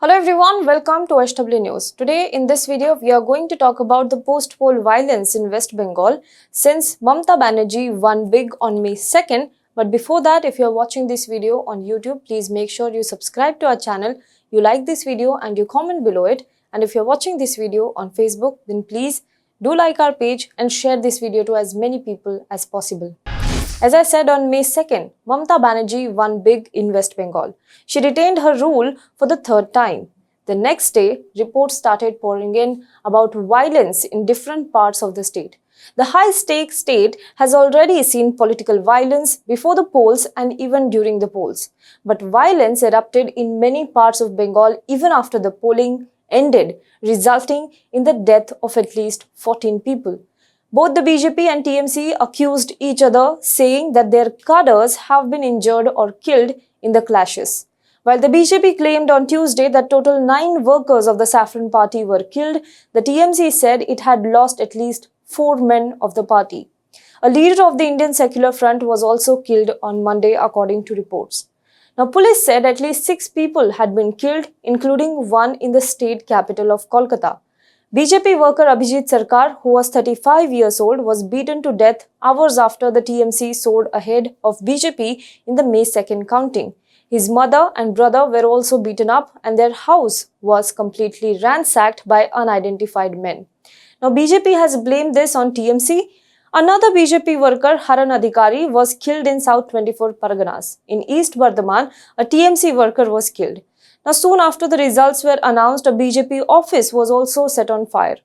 Hello everyone, welcome to SW News. Today in this video, we are going to talk about the post-poll violence in West Bengal since Mamata Banerjee won big on May 2nd. But before that, if you are watching this video on YouTube, please make sure you subscribe to our channel, you like this video and you comment below it. And if you are watching this video on Facebook, then please do like our page and share this video to as many people as possible. As I said on May 2nd, Mamata Banerjee won big in West Bengal. She retained her rule for the third time. The next day, reports started pouring in about violence in different parts of the state. The high-stakes state has already seen political violence before the polls and even during the polls. But violence erupted in many parts of Bengal even after the polling ended, resulting in the death of at least 14 people. Both the BJP and TMC accused each other, saying that their cadres have been injured or killed in the clashes. While the BJP claimed on Tuesday that total 9 workers of the Saffron Party were killed, the TMC said it had lost at least 4 men of the party. A leader of the Indian Secular Front was also killed on Monday, according to reports. Now, police said at least 6 people had been killed, including one in the state capital of Kolkata. BJP worker Abhijit Sarkar, who was 35 years old, was beaten to death hours after the TMC soared ahead of BJP in the May 2nd counting. His mother and brother were also beaten up and their house was completely ransacked by unidentified men. Now, BJP has blamed this on TMC. Another BJP worker, Haran Adhikari, was killed in South 24 Parganas. In East Bardhaman, a TMC worker was killed. Now, soon after the results were announced, a BJP office was also set on fire.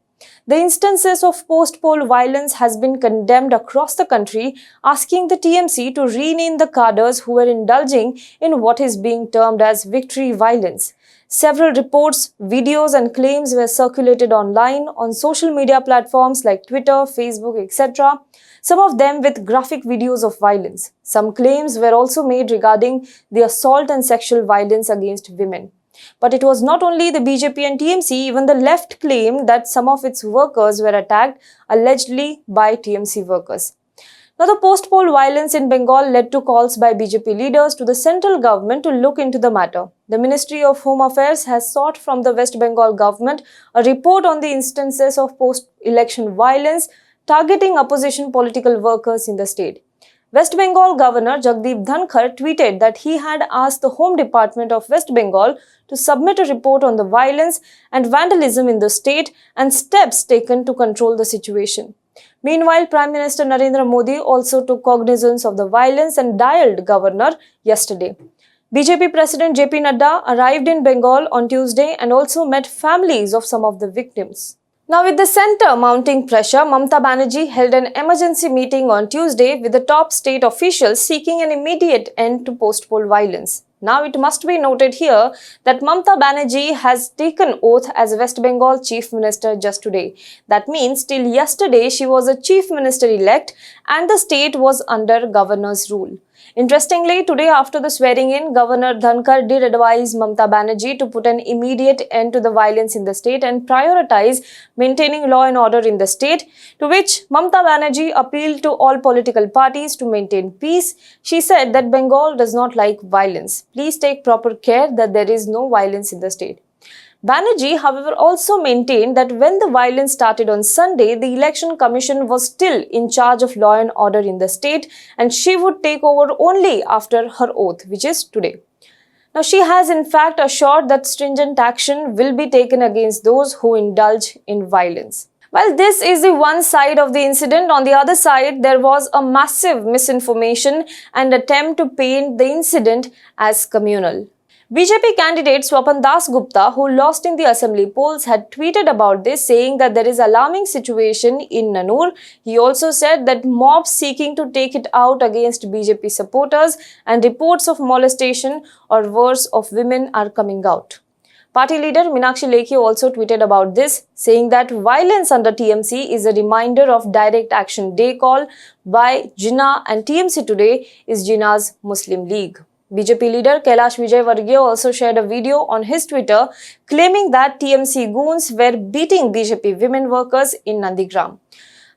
The instances of post-poll violence has been condemned across the country, asking the TMC to rename the cadres who were indulging in what is being termed as victory violence. Several reports, videos and claims were circulated online on social media platforms like Twitter, Facebook, etc., some of them with graphic videos of violence. Some claims were also made regarding the assault and sexual violence against women. But it was not only the BJP and TMC, even the left claimed that some of its workers were attacked, allegedly by TMC workers. Now, the post-poll violence in Bengal led to calls by BJP leaders to the central government to look into the matter. The Ministry of Home Affairs has sought from the West Bengal government a report on the instances of post-election violence targeting opposition political workers in the state. West Bengal Governor Jagdeep Dhankar tweeted that he had asked the Home Department of West Bengal to submit a report on the violence and vandalism in the state and steps taken to control the situation. Meanwhile, Prime Minister Narendra Modi also took cognizance of the violence and dialed Governor yesterday. BJP President JP Nadda arrived in Bengal on Tuesday and also met families of some of the victims. Now, with the centre mounting pressure, Mamata Banerjee held an emergency meeting on Tuesday with the top state officials seeking an immediate end to post-poll violence. Now, it must be noted here that Mamata Banerjee has taken oath as West Bengal Chief Minister just today. That means till yesterday she was a Chief Minister-elect and the state was under Governor's rule. Interestingly, today after the swearing-in, Governor Dhankar did advise Mamata Banerjee to put an immediate end to the violence in the state and prioritize maintaining law and order in the state, to which Mamata Banerjee appealed to all political parties to maintain peace. She said that Bengal does not like violence. Please take proper care that there is no violence in the state. Banerjee, however, also maintained that when the violence started on Sunday, the Election Commission was still in charge of law and order in the state and she would take over only after her oath, which is today. Now, she has in fact assured that stringent action will be taken against those who indulge in violence. While this is the one side of the incident, on the other side, there was a massive misinformation and attempt to paint the incident as communal. BJP candidate Swapan Das Gupta, who lost in the assembly polls, had tweeted about this, saying that there is alarming situation in Nanur. He also said that mobs seeking to take it out against BJP supporters and reports of molestation or worse of women are coming out. Party leader Meenakshi Lekhi also tweeted about this, saying that violence under TMC is a reminder of Direct Action Day call by Jinnah and TMC today is Jinnah's Muslim League. BJP leader Kailash Vijayvargiya also shared a video on his Twitter claiming that TMC goons were beating BJP women workers in Nandigram.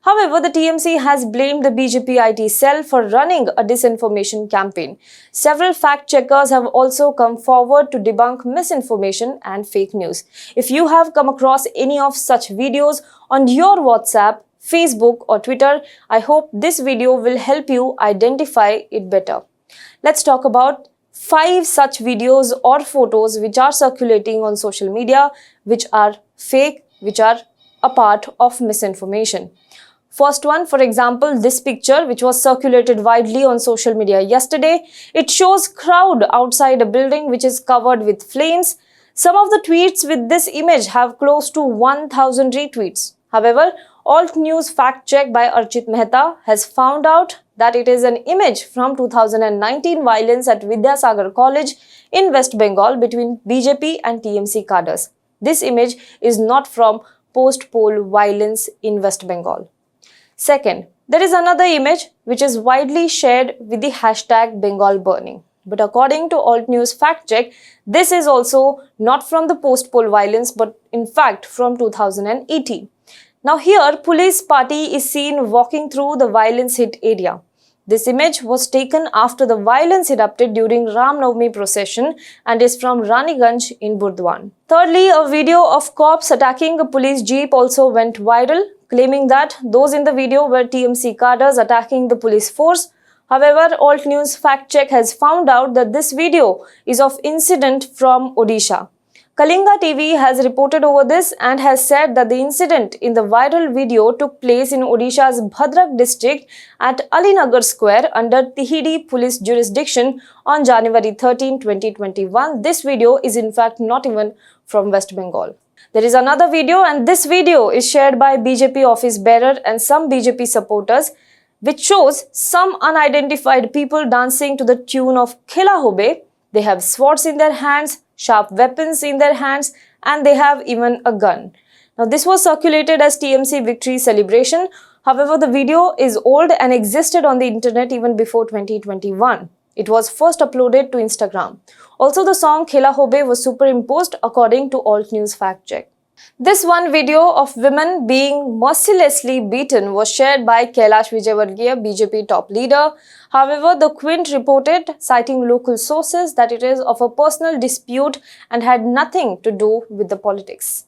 However, the TMC has blamed the BJP IT cell for running a disinformation campaign. Several fact checkers have also come forward to debunk misinformation and fake news. If you have come across any of such videos on your WhatsApp, Facebook or Twitter, I hope this video will help you identify it better. Let's talk about 5 such videos or photos which are circulating on social media, which are fake, which are a part of misinformation. First one, for example, this picture which was circulated widely on social media yesterday. It shows crowd outside a building which is covered with flames. Some of the tweets with this image have close to 1000 retweets. However, Alt News fact check by Archit Mehta has found out that it is an image from 2019 violence at Vidyasagar College in West Bengal between BJP and TMC cadres. This image is not from post-poll violence in West Bengal. Second, there is another image which is widely shared with the hashtag Bengal burning. But according to Alt News fact check, this is also not from the post-poll violence but in fact from 2018. Now here, police party is seen walking through the violence-hit area. This image was taken after the violence erupted during Ram Navami procession and is from Raniganj in Burdwan. Thirdly, a video of cops attacking a police jeep also went viral, claiming that those in the video were TMC cadres attacking the police force. However, Alt News fact check has found out that this video is of incident from Odisha. Kalinga TV has reported over this and has said that the incident in the viral video took place in Odisha's Bhadrak district at Alinagar Square under Tihidi police jurisdiction on January 13, 2021. This video is in fact not even from West Bengal. There is another video, and this video is shared by BJP office bearer and some BJP supporters, which shows some unidentified people dancing to the tune of Khela Hobe. They have swords in their hands, sharp weapons in their hands, and they have even a gun. Now, this was circulated as TMC victory celebration. However, the video is old and existed on the internet even before 2021. It was first uploaded to Instagram. Also, the song Khela Hobe was superimposed according to Alt News fact check. This one video of women being mercilessly beaten was shared by Kailash Vijaywargiya, BJP top leader. However, the Quint reported, citing local sources, that it is of a personal dispute and had nothing to do with the politics.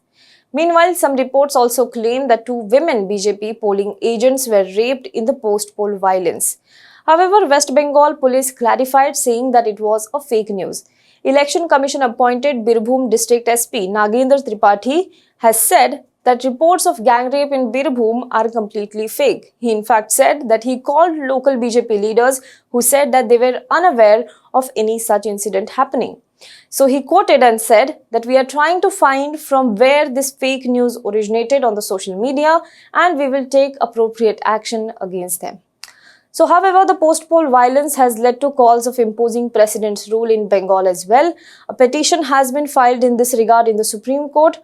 Meanwhile, some reports also claim that 2 women BJP polling agents were raped in the post-poll violence. However, West Bengal police clarified, saying that it was a fake news. Election Commission appointed Birbhum District SP Nagendra Tripathi has said that reports of gang rape in Birbhum are completely fake. He in fact said that he called local BJP leaders who said that they were unaware of any such incident happening. So he quoted and said that we are trying to find from where this fake news originated on the social media and we will take appropriate action against them. So, however, the post-poll violence has led to calls of imposing President's rule in Bengal as well. A petition has been filed in this regard in the Supreme Court.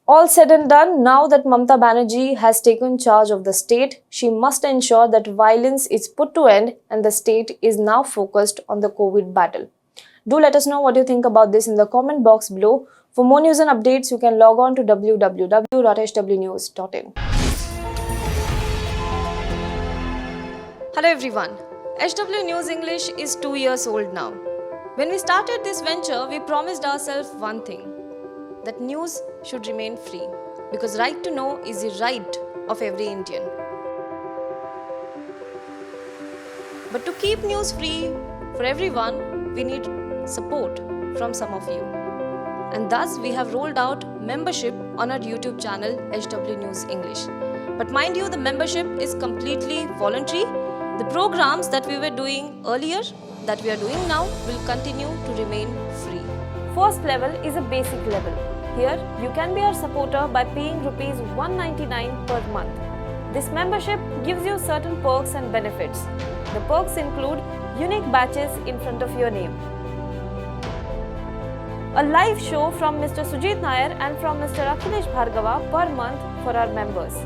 All said and done, now that Mamata Banerjee has taken charge of the state, she must ensure that violence is put to end and the state is now focused on the COVID battle. Do let us know what you think about this in the comment box below. For more news and updates, you can log on to www.hwnews.in. Hello everyone, HW News English is 2 years old now. When we started this venture, we promised ourselves one thing, that news should remain free, because right to know is the right of every Indian. But to keep news free for everyone, we need support from some of you. And thus we have rolled out membership on our YouTube channel HW News English. But mind you, the membership is completely voluntary. The programs that we were doing earlier, that we are doing now, will continue to remain free. First level is a basic level. Here, you can be our supporter by paying Rs 199 per month. This membership gives you certain perks and benefits. The perks include unique badges in front of your name, a live show from Mr. Sujit Nair and from Mr. Akhilesh Bhargava per month for our members.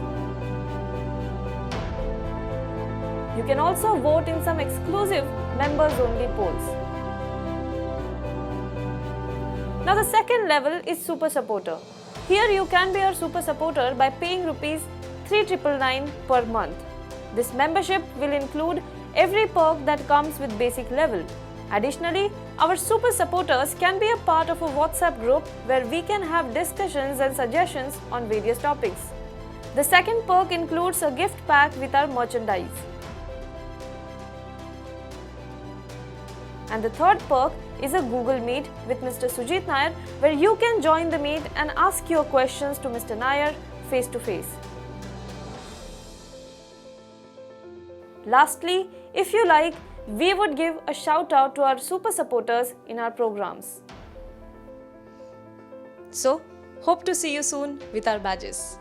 You can also vote in some exclusive members-only polls. Now the second level is Super Supporter. Here you can be our Super Supporter by paying Rs 3,999 per month. This membership will include every perk that comes with basic level. Additionally, our super supporters can be a part of a WhatsApp group where we can have discussions and suggestions on various topics. The second perk includes a gift pack with our merchandise. And the third perk is a Google Meet with Mr. Sujit Nair, where you can join the meet and ask your questions to Mr. Nair face to face. Lastly, if you like, we would give a shout out to our super supporters in our programs. So, hope to see you soon with our badges.